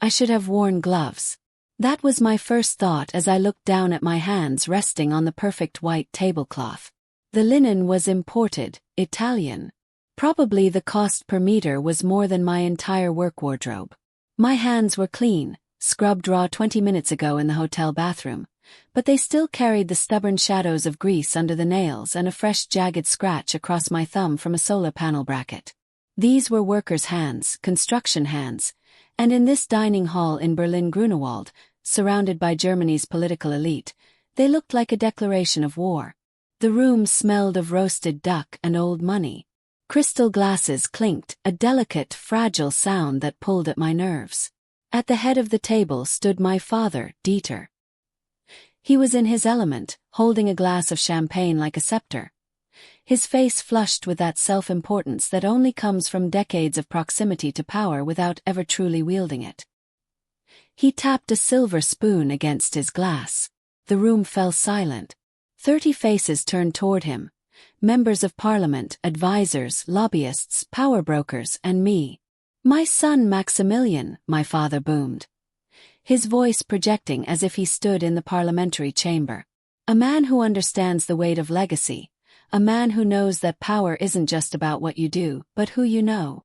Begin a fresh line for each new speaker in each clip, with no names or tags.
I should have worn gloves. That was my first thought as I looked down at my hands resting on the perfect white tablecloth. The linen was imported, Italian. Probably the cost per meter was more than my entire work wardrobe. My hands were clean, scrubbed raw 20 minutes ago in the hotel bathroom, but they still carried the stubborn shadows of grease under the nails and a fresh jagged scratch across my thumb from a solar panel bracket. These were workers' hands, construction hands, and in this dining hall in Berlin-Grunewald, surrounded by Germany's political elite, they looked like a declaration of war. The room smelled of roasted duck and old money. Crystal glasses clinked, a delicate, fragile sound that pulled at my nerves. At the head of the table stood my father, Dieter. He was in his element, holding a glass of champagne like a scepter. His face flushed with that self-importance that only comes from decades of proximity to power without ever truly wielding it. He tapped a silver spoon against his glass. The room fell silent. 30 faces turned toward him. Members of parliament, advisors, lobbyists, power brokers, and me. "My son Maximilian," my father boomed, his voice projecting as if he stood in the parliamentary chamber. "A man who understands the weight of legacy. A man who knows that power isn't just about what you do, but who you know."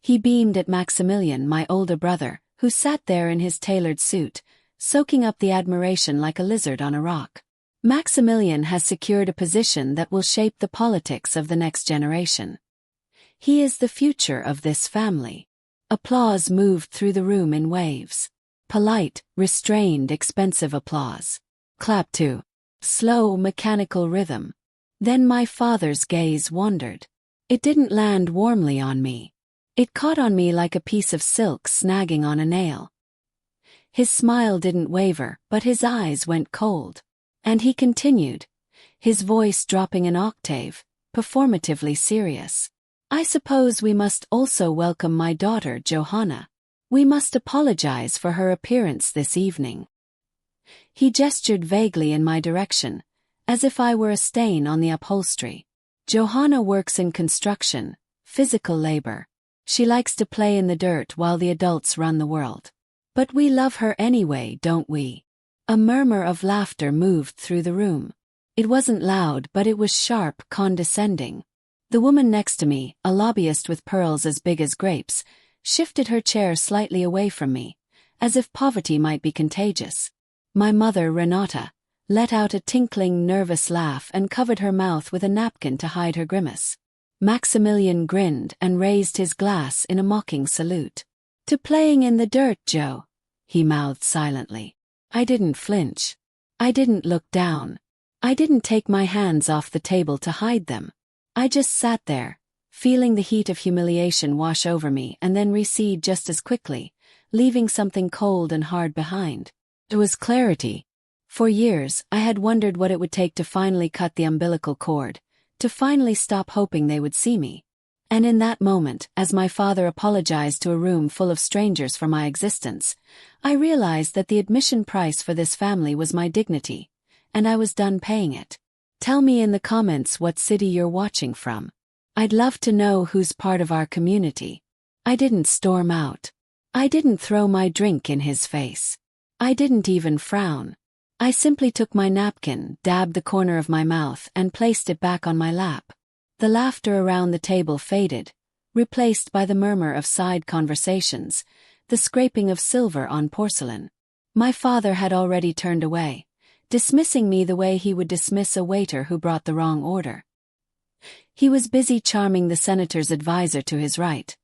He beamed at Maximilian, my older brother, who sat there in his tailored suit, soaking up the admiration like a lizard on a rock. "Maximilian has secured a position that will shape the politics of the next generation. He is the future of this family." Applause moved through the room in waves. Polite, restrained, expensive applause. Clap to. Slow, mechanical rhythm. Then my father's gaze wandered. It didn't land warmly on me. It caught on me like a piece of silk snagging on a nail. His smile didn't waver, but his eyes went cold. And he continued, his voice dropping an octave, performatively serious. "I suppose we must also welcome my daughter Johanna. We must apologize for her appearance this evening." He gestured vaguely in my direction, as if I were a stain on the upholstery. "Johanna works in construction, physical labor. She likes to play in the dirt while the adults run the world. But we love her anyway, don't we?" A murmur of laughter moved through the room. It wasn't loud, but it was sharp, condescending. The woman next to me, a lobbyist with pearls as big as grapes, shifted her chair slightly away from me, as if poverty might be contagious. My mother, Renata, let out a tinkling, nervous laugh and covered her mouth with a napkin to hide her grimace. Maximilian grinned and raised his glass in a mocking salute. "To playing in the dirt, Joe," he mouthed silently. I didn't flinch. I didn't look down. I didn't take my hands off the table to hide them. I just sat there, feeling the heat of humiliation wash over me and then recede just as quickly, leaving something cold and hard behind. It was clarity. For years, I had wondered what it would take to finally cut the umbilical cord, to finally stop hoping they would see me. And in that moment, as my father apologized to a room full of strangers for my existence, I realized that the admission price for this family was my dignity, and I was done paying it. Tell me in the comments what city you're watching from. I'd love to know who's part of our community. I didn't storm out. I didn't throw my drink in his face. I didn't even frown. I simply took my napkin, dabbed the corner of my mouth, and placed it back on my lap. The laughter around the table faded, replaced by the murmur of side conversations, the scraping of silver on porcelain. My father had already turned away, dismissing me the way he would dismiss a waiter who brought the wrong order. He was busy charming the senator's advisor to his right,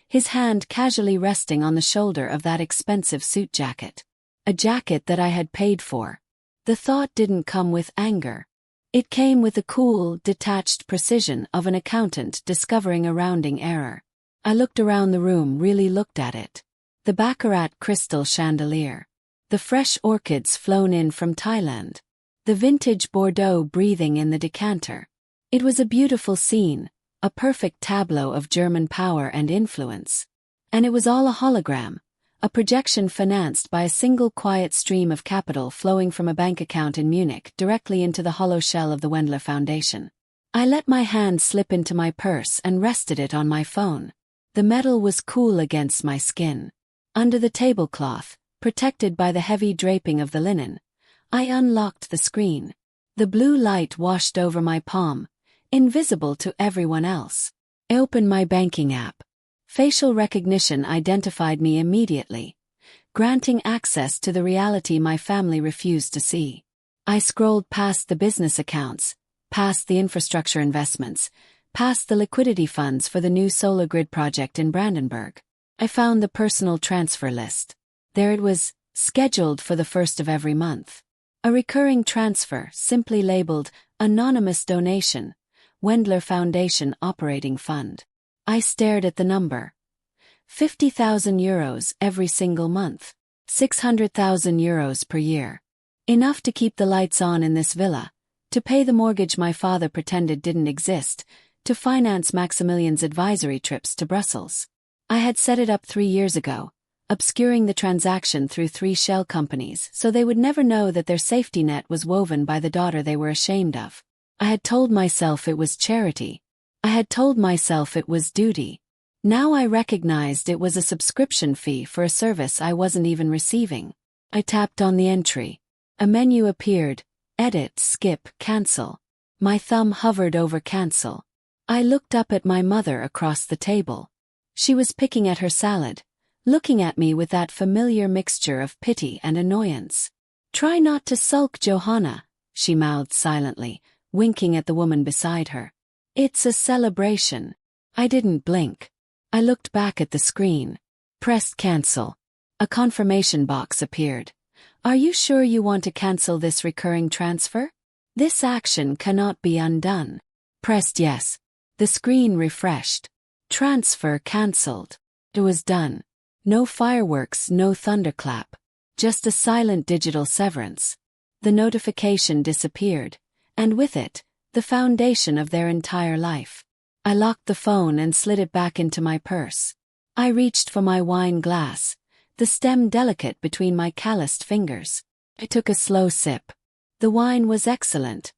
his hand casually resting on the shoulder of that expensive suit jacket. A jacket that I had paid for. The thought didn't come with anger. It came with the cool, detached precision of an accountant discovering a rounding error. I looked around the room, really looked at it. The baccarat crystal chandelier. The fresh orchids flown in from Thailand. The vintage Bordeaux breathing in the decanter. It was a beautiful scene, a perfect tableau of German power and influence. And it was all a hologram, a projection financed by a single quiet stream of capital flowing from a bank account in Munich directly into the hollow shell of the Wendler Foundation. I let my hand slip into my purse and rested it on my phone. The metal was cool against my skin. Under the tablecloth, protected by the heavy draping of the linen, I unlocked the screen. The blue light washed over my palm, invisible to everyone else. I opened my banking app. Facial recognition identified me immediately, granting access to the reality my family refused to see. I scrolled past the business accounts, past the infrastructure investments, past the liquidity funds for the new solar grid project in Brandenburg. I found the personal transfer list. There it was, scheduled for the 1st of every month. A recurring transfer, simply labeled Anonymous Donation, Wendler Foundation Operating Fund. I stared at the number. 50,000 euros every single month. 600,000 euros per year. Enough to keep the lights on in this villa, to pay the mortgage my father pretended didn't exist, to finance Maximilian's advisory trips to Brussels. I had set it up 3 years ago, obscuring the transaction through 3 shell companies so they would never know that their safety net was woven by the daughter they were ashamed of. I had told myself it was charity. I had told myself it was duty. Now I recognized it was a subscription fee for a service I wasn't even receiving. I tapped on the entry. A menu appeared. Edit, skip, cancel. My thumb hovered over cancel. I looked up at my mother across the table. She was picking at her salad, looking at me with that familiar mixture of pity and annoyance. "Try not to sulk, Johanna," she mouthed silently, winking at the woman beside her. "It's a celebration." I didn't blink. I looked back at the screen. Pressed cancel. A confirmation box appeared. "Are you sure you want to cancel this recurring transfer? This action cannot be undone." Pressed yes. The screen refreshed. Transfer cancelled. It was done. No fireworks, no thunderclap. Just a silent digital severance. The notification disappeared, and with it, the foundation of their entire life. I locked the phone and slid it back into my purse. I reached for my wine glass, the stem delicate between my calloused fingers. I took a slow sip. The wine was excellent.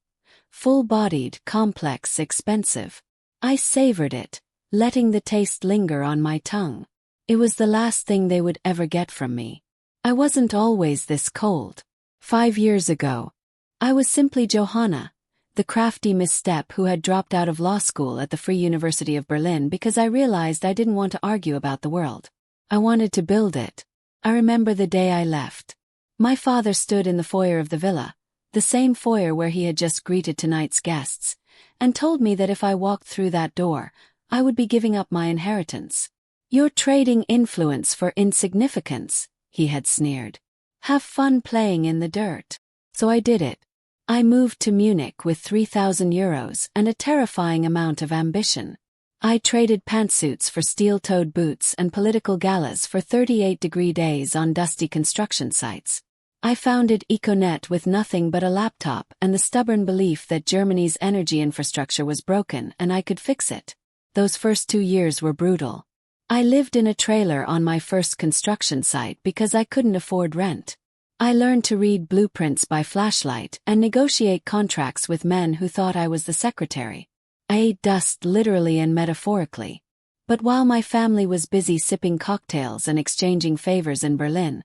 Full-bodied, complex, expensive. I savored it, letting the taste linger on my tongue. It was the last thing they would ever get from me. I wasn't always this cold. 5 years ago, I was simply Johanna, the crafty misstep who had dropped out of law school at the Free University of Berlin because I realized I didn't want to argue about the world. I wanted to build it. I remember the day I left. My father stood in the foyer of the villa, the same foyer where he had just greeted tonight's guests, and told me that if I walked through that door, I would be giving up my inheritance. "You're trading influence for insignificance," he had sneered. "Have fun playing in the dirt." So I did it. I moved to Munich with 3,000 euros and a terrifying amount of ambition. I traded pantsuits for steel-toed boots and political galas for 38-degree days on dusty construction sites. I founded Econet with nothing but a laptop and the stubborn belief that Germany's energy infrastructure was broken and I could fix it. Those first 2 years were brutal. I lived in a trailer on my first construction site because I couldn't afford rent. I learned to read blueprints by flashlight and negotiate contracts with men who thought I was the secretary. I ate dust literally and metaphorically. But while my family was busy sipping cocktails and exchanging favors in Berlin,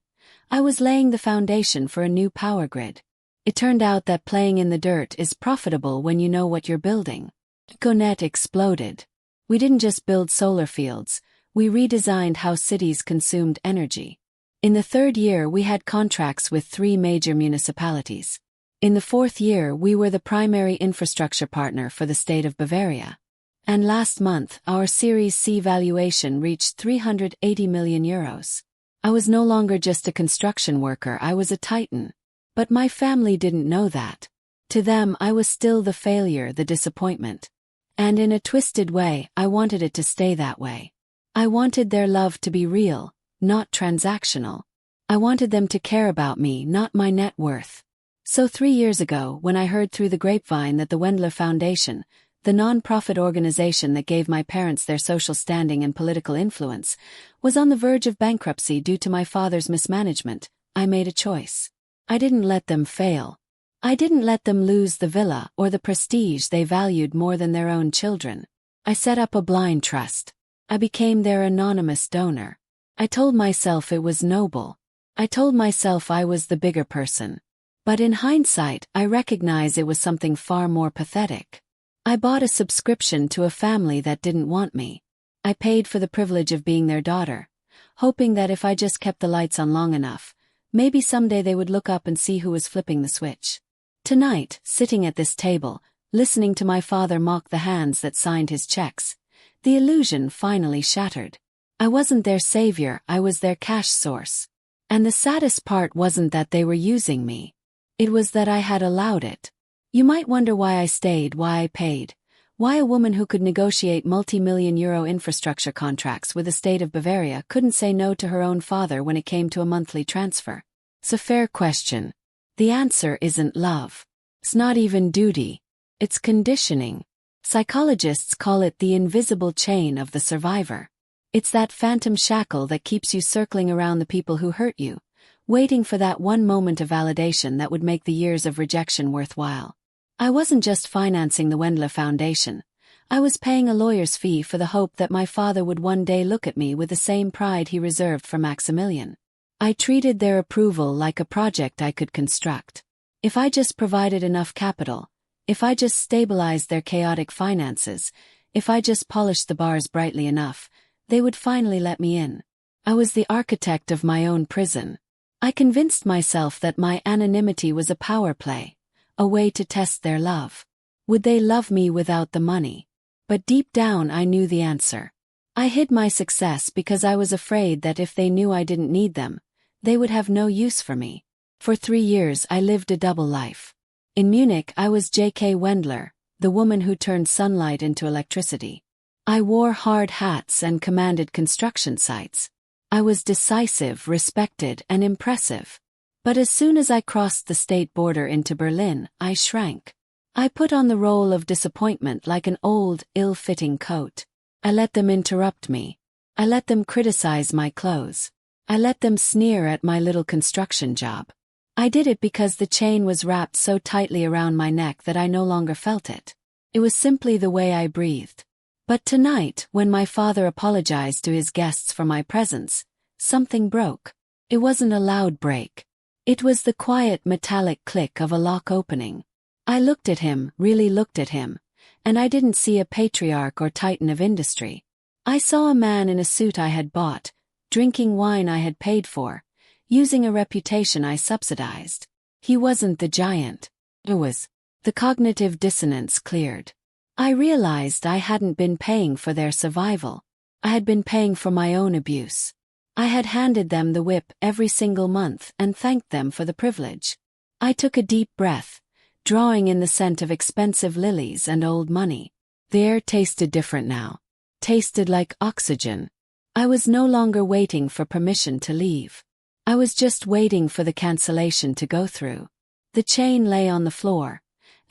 I was laying the foundation for a new power grid. It turned out that playing in the dirt is profitable when you know what you're building. Econet exploded. We didn't just build solar fields, we redesigned how cities consumed energy. In the 3rd year we had contracts with 3 major municipalities. In the 4th year we were the primary infrastructure partner for the state of Bavaria. And last month our Series C valuation reached 380 million euros. I was no longer just a construction worker, I was a titan. But my family didn't know that. To them I was still the failure, the disappointment. And in a twisted way, I wanted it to stay that way. I wanted their love to be real, not transactional. I wanted them to care about me, not my net worth. So 3 years ago, when I heard through the grapevine that the Wendler Foundation, the non-profit organization that gave my parents their social standing and political influence, was on the verge of bankruptcy due to my father's mismanagement, I made a choice. I didn't let them fail. I didn't let them lose the villa or the prestige they valued more than their own children. I set up a blind trust. I became their anonymous donor. I told myself it was noble. I told myself I was the bigger person. But in hindsight, I recognize it was something far more pathetic. I bought a subscription to a family that didn't want me. I paid for the privilege of being their daughter, hoping that if I just kept the lights on long enough, maybe someday they would look up and see who was flipping the switch. Tonight, sitting at this table, listening to my father mock the hands that signed his checks, the illusion finally shattered. I wasn't their savior, I was their cash source. And the saddest part wasn't that they were using me. It was that I had allowed it. You might wonder why I stayed, why I paid, why a woman who could negotiate multi-million euro infrastructure contracts with the state of Bavaria couldn't say no to her own father when it came to a monthly transfer. It's a fair question. The answer isn't love. It's not even duty. It's conditioning. Psychologists call it the invisible chain of the survivor. It's that phantom shackle that keeps you circling around the people who hurt you, waiting for that one moment of validation that would make the years of rejection worthwhile. I wasn't just financing the Wendler Foundation. I was paying a lawyer's fee for the hope that my father would one day look at me with the same pride he reserved for Maximilian. I treated their approval like a project I could construct. If I just provided enough capital, if I just stabilized their chaotic finances, if I just polished the bars brightly enough, they would finally let me in. I was the architect of my own prison. I convinced myself that my anonymity was a power play, a way to test their love. Would they love me without the money? But deep down I knew the answer. I hid my success because I was afraid that if they knew I didn't need them, they would have no use for me. For 3 years I lived a double life. In Munich I was J.K. Wendler, the woman who turned sunlight into electricity. I wore hard hats and commanded construction sites. I was decisive, respected, and impressive. But as soon as I crossed the state border into Berlin, I shrank. I put on the role of disappointment like an old, ill-fitting coat. I let them interrupt me. I let them criticize my clothes. I let them sneer at my little construction job. I did it because the chain was wrapped so tightly around my neck that I no longer felt it. It was simply the way I breathed. But tonight, when my father apologized to his guests for my presence, something broke. It wasn't a loud break. It was the quiet metallic click of a lock opening. I looked at him, really looked at him, and I didn't see a patriarch or titan of industry. I saw a man in a suit I had bought, drinking wine I had paid for, using a reputation I subsidized. He wasn't the giant. It was. The cognitive dissonance cleared. I realized I hadn't been paying for their survival. I had been paying for my own abuse. I had handed them the whip every single month and thanked them for the privilege. I took a deep breath, drawing in the scent of expensive lilies and old money. The air tasted different now. Tasted like oxygen. I was no longer waiting for permission to leave. I was just waiting for the cancellation to go through. The chain lay on the floor,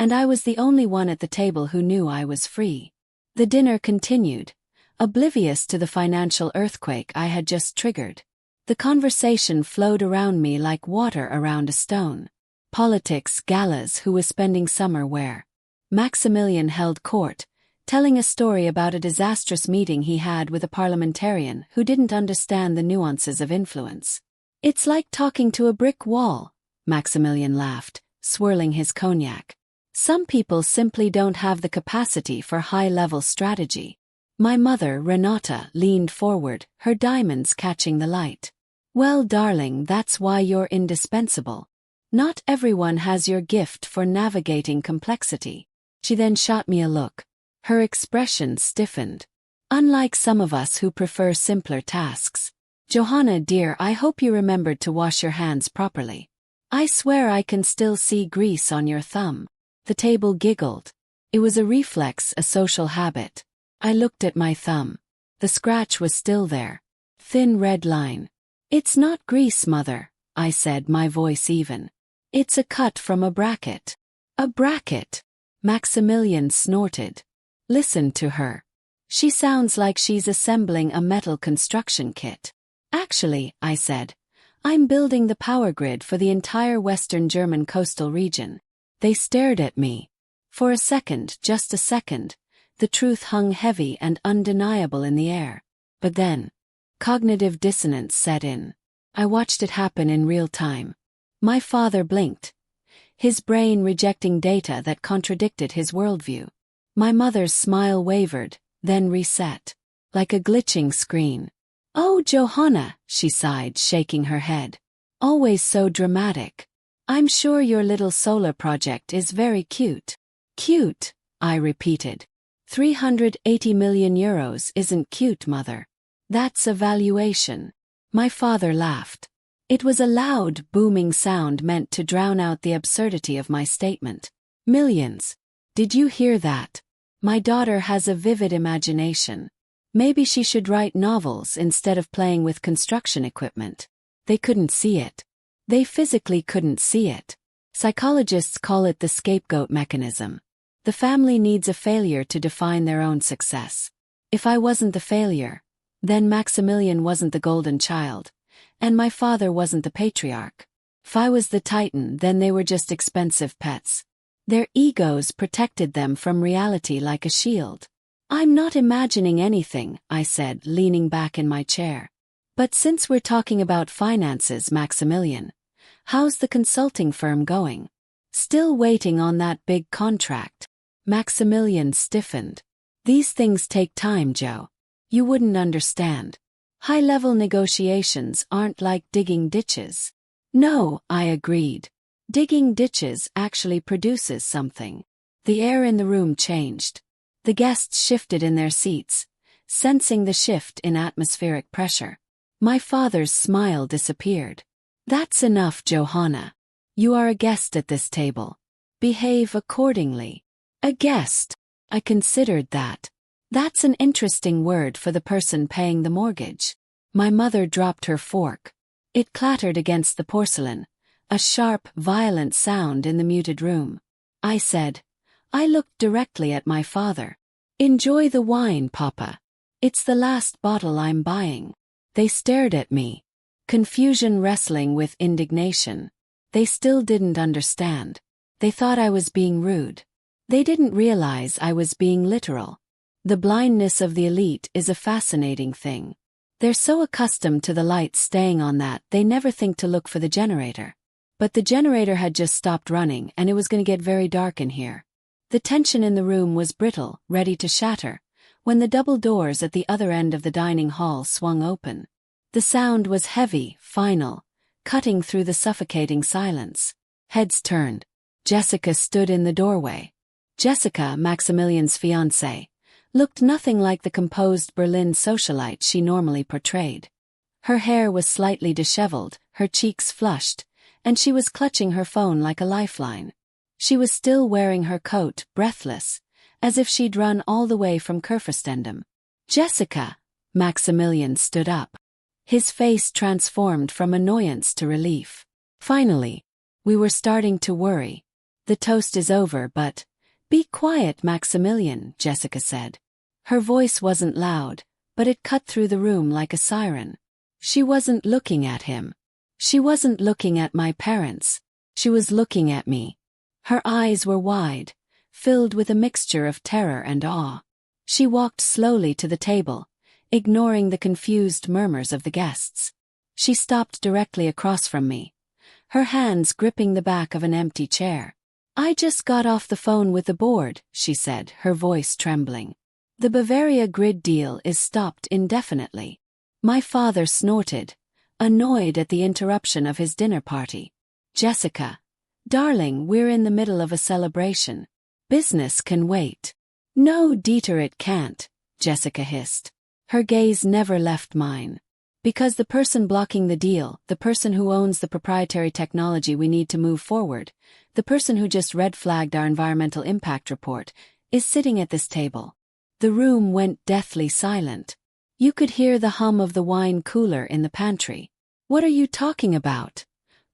and I was the only one at the table who knew I was free. The dinner continued, oblivious to the financial earthquake I had just triggered. The conversation flowed around me like water around a stone. Politics, galas, who was spending summer where. Maximilian held court, telling a story about a disastrous meeting he had with a parliamentarian who didn't understand the nuances of influence. It's like talking to a brick wall, Maximilian laughed, swirling his cognac. Some people simply don't have the capacity for high-level strategy. My mother, Renata, leaned forward, her diamonds catching the light. Well, darling, that's why you're indispensable. Not everyone has your gift for navigating complexity. She then shot me a look. Her expression stiffened. Unlike some of us who prefer simpler tasks. Johanna, dear, I hope you remembered to wash your hands properly. I swear I can still see grease on your thumb. The table giggled. It was a reflex, a social habit. I looked at my thumb. The scratch was still there. Thin red line. It's not grease, mother, I said, my voice even. It's a cut from a bracket. A bracket? Maximilian snorted. Listen to her. She sounds like she's assembling a metal construction kit. Actually, I said, I'm building the power grid for the entire Western German coastal region. They stared at me. For a second, just a second, the truth hung heavy and undeniable in the air. But then, Cognitive dissonance set in. I watched it happen in real time. My father blinked, his brain rejecting data that contradicted his worldview. My mother's smile wavered, then reset, like a glitching screen. "Oh, Johanna," she sighed, shaking her head. "Always so dramatic. I'm sure your little solar project is very cute." "Cute," I repeated. 380 million euros isn't cute, mother. That's a valuation. My father laughed. It was a loud, booming sound meant to drown out the absurdity of my statement. "Millions. Did you hear that? My daughter has a vivid imagination. Maybe she should write novels instead of playing with construction equipment." They couldn't see it. They physically couldn't see it. Psychologists call it the scapegoat mechanism. The family needs a failure to define their own success. If I wasn't the failure, then Maximilian wasn't the golden child, and my father wasn't the patriarch. If I was the titan, then they were just expensive pets. Their egos protected them from reality like a shield. "I'm not imagining anything," I said, leaning back in my chair. "But since we're talking about finances, Maximilian, how's the consulting firm going? Still waiting on that big contract?" Maximilian stiffened. "These things take time, Joe. You wouldn't understand. High-level negotiations aren't like digging ditches." "No," I agreed. "Digging ditches actually produces something." The air in the room changed. The guests shifted in their seats, sensing the shift in atmospheric pressure. My father's smile disappeared. "That's enough, Johanna. You are a guest at this table. Behave accordingly." A guest. I considered that. That's an interesting word for the person paying the mortgage. My mother dropped her fork. It clattered against the porcelain, a sharp, violent sound in the muted room. I said. I looked directly at my father. "Enjoy the wine, Papa. It's the last bottle I'm buying." They stared at me, confusion wrestling with indignation. They still didn't understand. They thought I was being rude. They didn't realize I was being literal. The blindness of the elite is a fascinating thing. They're so accustomed to the light staying on that they never think to look for the generator. But the generator had just stopped running and it was going to get very dark in here. The tension in the room was brittle, ready to shatter, when the double doors at the other end of the dining hall swung open. The sound was heavy, final, cutting through the suffocating silence. Heads turned. Jessica stood in the doorway. Jessica, Maximilian's fiancée, looked nothing like the composed Berlin socialite she normally portrayed. Her hair was slightly disheveled, her cheeks flushed, and she was clutching her phone like a lifeline. She was still wearing her coat, breathless, as if she'd run all the way from Kurfürstendamm. "Jessica!" Maximilian stood up. His face transformed from annoyance to relief. "Finally. We were starting to worry. The toast is over, but—" "Be quiet, Maximilian," Jessica said. Her voice wasn't loud, but it cut through the room like a siren. She wasn't looking at him. She wasn't looking at my parents. She was looking at me. Her eyes were wide, filled with a mixture of terror and awe. She walked slowly to the table, ignoring the confused murmurs of the guests. She stopped directly across from me, her hands gripping the back of an empty chair. "I just got off the phone with the board," she said, her voice trembling. "The Bavaria grid deal is stopped indefinitely." My father snorted, annoyed at the interruption of his dinner party. "Jessica, darling, we're in the middle of a celebration. Business can wait." "No, Dieter, it can't," Jessica hissed. Her gaze never left mine. "Because the person blocking the deal, the person who owns the proprietary technology we need to move forward, the person who just red-flagged our environmental impact report, is sitting at this table." The room went deathly silent. You could hear the hum of the wine cooler in the pantry. "What are you talking about?"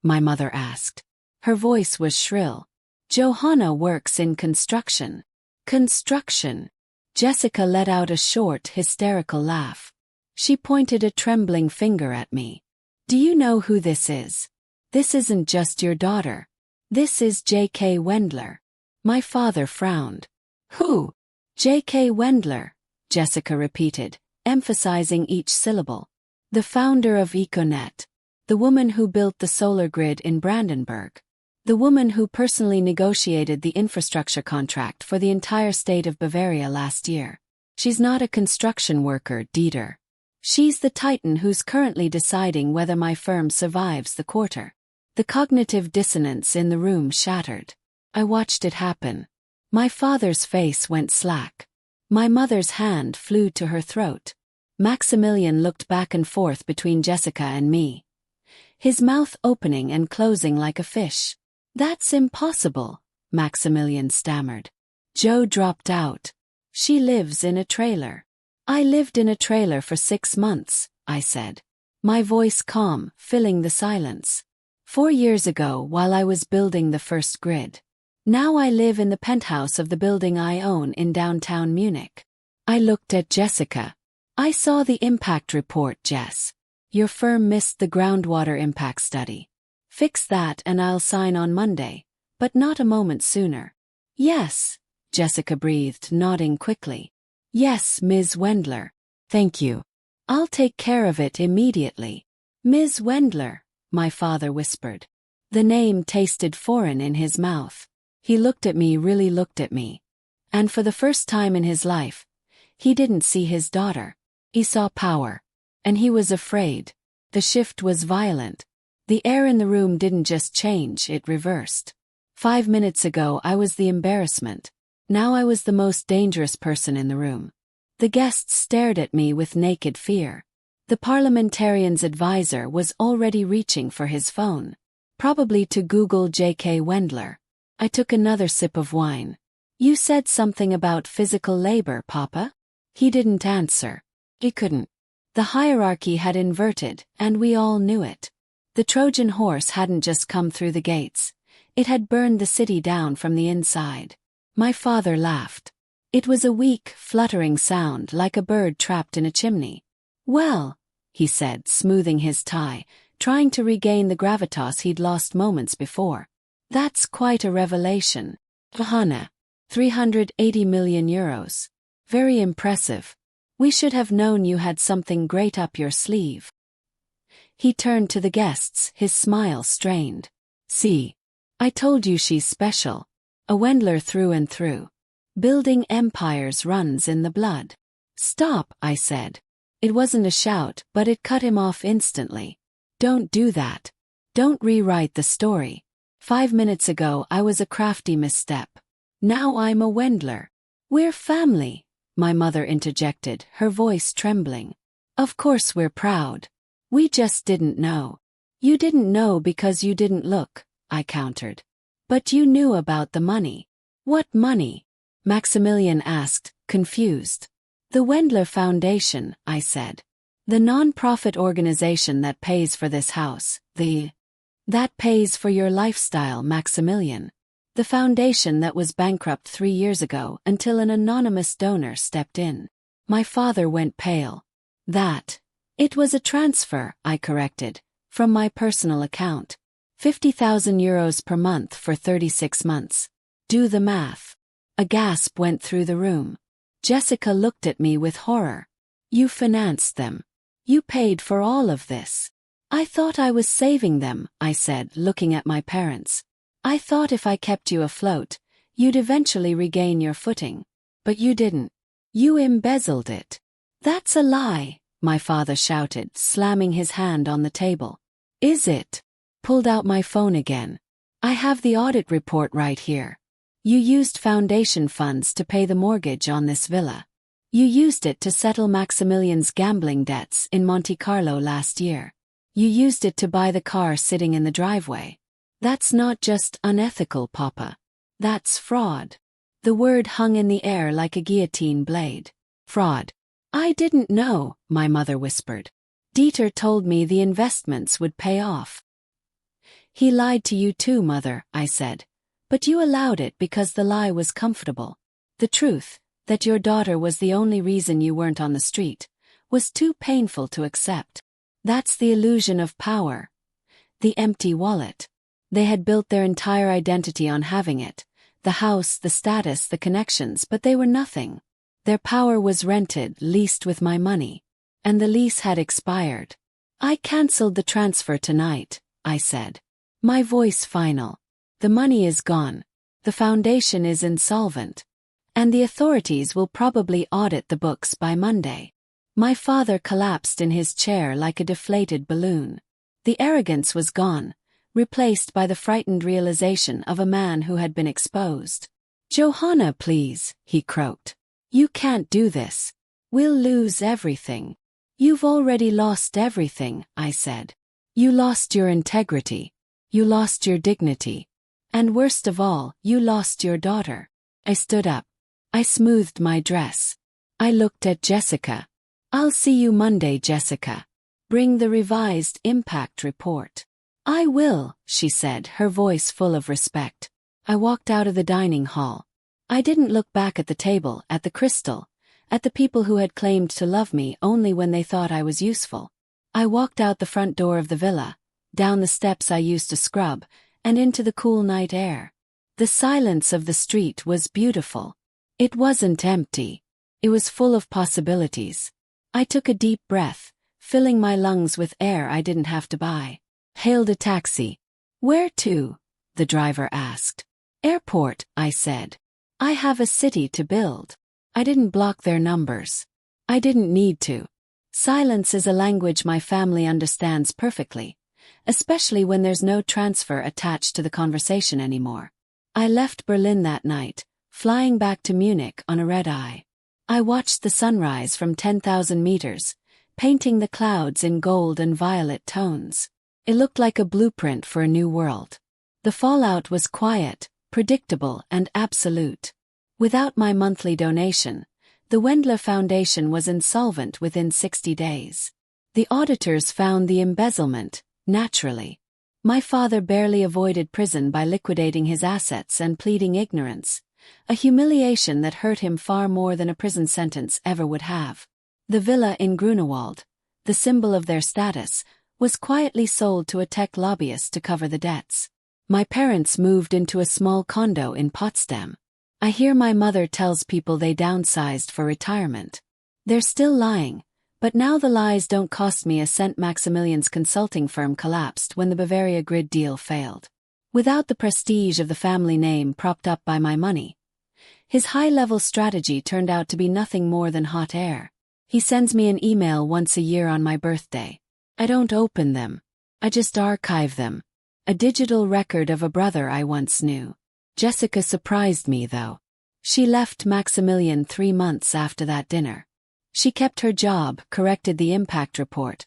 my mother asked. Her voice was shrill. "Johanna works in construction." "Construction?" Jessica let out a short, hysterical laugh. She pointed a trembling finger at me. "Do you know who this is? This isn't just your daughter. This is J.K. Wendler." My father frowned. "Who?" "J.K. Wendler," Jessica repeated, emphasizing each syllable. The founder of Econet. The woman who built the solar grid in Brandenburg. The woman who personally negotiated the infrastructure contract for the entire state of Bavaria last year. She's not a construction worker, Dieter. She's the titan who's currently deciding whether my firm survives the quarter. The cognitive dissonance in the room shattered. I watched it happen. My father's face went slack. My mother's hand flew to her throat. Maximilian looked back and forth between Jessica and me, his mouth opening and closing like a fish. "That's impossible," Maximilian stammered. Joe dropped out. "She lives in a trailer." "I lived in a trailer for 6 months," I said, my voice calm, filling the silence. 4 years ago while I was building the first grid. Now I live in the penthouse of the building I own in downtown Munich. I looked at Jessica. "I saw the impact report, Jess. Your firm missed the groundwater impact study. Fix that and I'll sign on Monday, but not a moment sooner." "Yes," Jessica breathed, nodding quickly. "Yes, Ms. Wendler. Thank you. I'll take care of it immediately." "Ms. Wendler," my father whispered. The name tasted foreign in his mouth. He looked at me, really looked at me. And for the first time in his life, he didn't see his daughter. He saw power. And he was afraid. The shift was violent. The air in the room didn't just change, it reversed. 5 minutes ago I was the embarrassment. Now I was the most dangerous person in the room. The guests stared at me with naked fear. The parliamentarian's advisor was already reaching for his phone. Probably to Google J.K. Wendler. I took another sip of wine. "You said something about physical labor, Papa?" He didn't answer. He couldn't. The hierarchy had inverted, and we all knew it. The Trojan horse hadn't just come through the gates. It had burned the city down from the inside. My father laughed. It was a weak, fluttering sound like a bird trapped in a chimney. "Well," he said, smoothing his tie, trying to regain the gravitas he'd lost moments before. "That's quite a revelation. Johanna, 380 million euros. Very impressive. We should have known you had something great up your sleeve." He turned to the guests, his smile strained. "See, I told you she's special. A Wendler through and through. Building empires runs in the blood." "Stop," I said. It wasn't a shout, but it cut him off instantly. "Don't do that. Don't rewrite the story. 5 minutes ago I was a crafty misstep. Now I'm a Wendler." "We're family," my mother interjected, her voice trembling. "Of course we're proud. We just didn't know." "You didn't know because you didn't look," I countered. "But you knew about the money." "What money?" Maximilian asked, confused. "The Wendler Foundation," I said. "The non-profit organization that pays for this house, that pays for your lifestyle, Maximilian. The foundation that was bankrupt 3 years ago until an anonymous donor stepped in." My father went pale. It was a transfer," I corrected, "from my personal account. 50,000 euros per month for 36 months. Do the math." A gasp went through the room. Jessica looked at me with horror. "You financed them. You paid for all of this." "I thought I was saving them," I said, looking at my parents. "I thought if I kept you afloat, you'd eventually regain your footing. But you didn't. You embezzled it." "That's a lie," my father shouted, slamming his hand on the table. "Is it?" Pulled out my phone again. "I have the audit report right here. You used foundation funds to pay the mortgage on this villa. You used it to settle Maximilian's gambling debts in Monte Carlo last year. You used it to buy the car sitting in the driveway. That's not just unethical, Papa. That's fraud." The word hung in the air like a guillotine blade. "Fraud." "I didn't know," my mother whispered. "Dieter told me the investments would pay off." "He lied to you too, Mother," I said. "But you allowed it because the lie was comfortable. The truth, that your daughter was the only reason you weren't on the street, was too painful to accept. That's the illusion of power. The empty wallet. They had built their entire identity on having it. The house, the status, the connections, but they were nothing. Their power was rented, leased with my money. And the lease had expired. I cancelled the transfer tonight, I said. My voice final. The money is gone. The foundation is insolvent. And the authorities will probably audit the books by Monday. My father collapsed in his chair like a deflated balloon. The arrogance was gone, replaced by the frightened realization of a man who had been exposed. Johanna, please, he croaked. You can't do this. We'll lose everything. You've already lost everything, I said. You lost your integrity. You lost your dignity. And worst of all, you lost your daughter. I stood up. I smoothed my dress. I looked at Jessica. I'll see you Monday, Jessica. Bring the revised impact report. I will, she said, her voice full of respect. I walked out of the dining hall. I didn't look back at the table, at the crystal, at the people who had claimed to love me only when they thought I was useful. I walked out the front door of the villa, down the steps I used to scrub, and into the cool night air. The silence of the street was beautiful. It wasn't empty. It was full of possibilities. I took a deep breath, filling my lungs with air I didn't have to buy. Hailed a taxi. Where to? The driver asked. Airport, I said. I have a city to build. I didn't block their numbers. I didn't need to. Silence is a language my family understands perfectly, especially when there's no transfer attached to the conversation anymore. I left Berlin that night, flying back to Munich on a red-eye. I watched the sunrise from 10,000 meters, painting the clouds in gold and violet tones. It looked like a blueprint for a new world. The fallout was quiet, predictable, and absolute. Without my monthly donation, the Wendler Foundation was insolvent within 60 days. The auditors found the embezzlement, naturally. My father barely avoided prison by liquidating his assets and pleading ignorance, a humiliation that hurt him far more than a prison sentence ever would have. The villa in Grunewald, the symbol of their status, was quietly sold to a tech lobbyist to cover the debts. My parents moved into a small condo in Potsdam. I hear my mother tells people they downsized for retirement. They're still lying, but now the lies don't cost me a cent. Maximilian's consulting firm collapsed when the Bavaria Grid deal failed. Without the prestige of the family name propped up by my money, his high-level strategy turned out to be nothing more than hot air. He sends me an email once a year on my birthday. I don't open them. I just archive them. A digital record of a brother I once knew. Jessica surprised me, though. She left Maximilian 3 months after that dinner. She kept her job, corrected the impact report,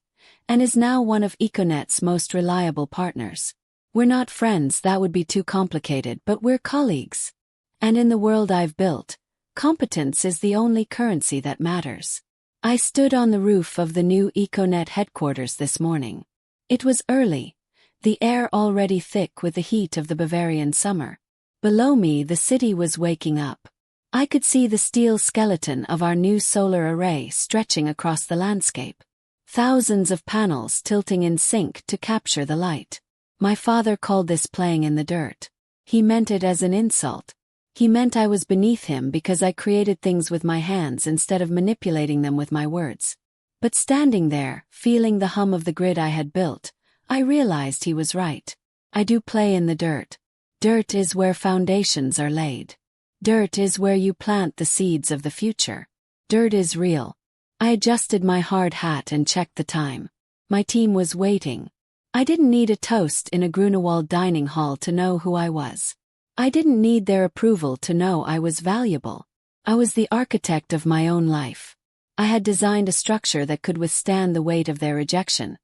and is now one of Econet's most reliable partners. We're not friends, that would be too complicated, but we're colleagues. And in the world I've built, competence is the only currency that matters. I stood on the roof of the new Econet headquarters this morning. It was early, the air already thick with the heat of the Bavarian summer. Below me the city was waking up. I could see the steel skeleton of our new solar array stretching across the landscape. Thousands of panels tilting in sync to capture the light. My father called this playing in the dirt. He meant it as an insult. He meant I was beneath him because I created things with my hands instead of manipulating them with my words. But standing there, feeling the hum of the grid I had built, I realized he was right. I do play in the dirt. Dirt is where foundations are laid. Dirt is where you plant the seeds of the future. Dirt is real. I adjusted my hard hat and checked the time. My team was waiting. I didn't need a toast in a Grunewald dining hall to know who I was. I didn't need their approval to know I was valuable. I was the architect of my own life. I had designed a structure that could withstand the weight of their rejection,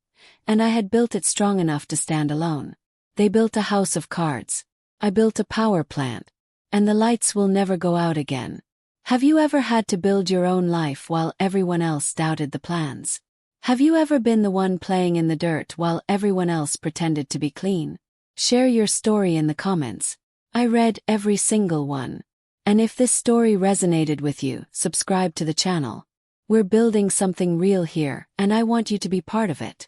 and I had built it strong enough to stand alone. They built a house of cards. I built a power plant, and the lights will never go out again. Have you ever had to build your own life while everyone else doubted the plans? Have you ever been the one playing in the dirt while everyone else pretended to be clean? Share your story in the comments. I read every single one. And if this story resonated with you, subscribe to the channel. We're building something real here, and I want you to be part of it.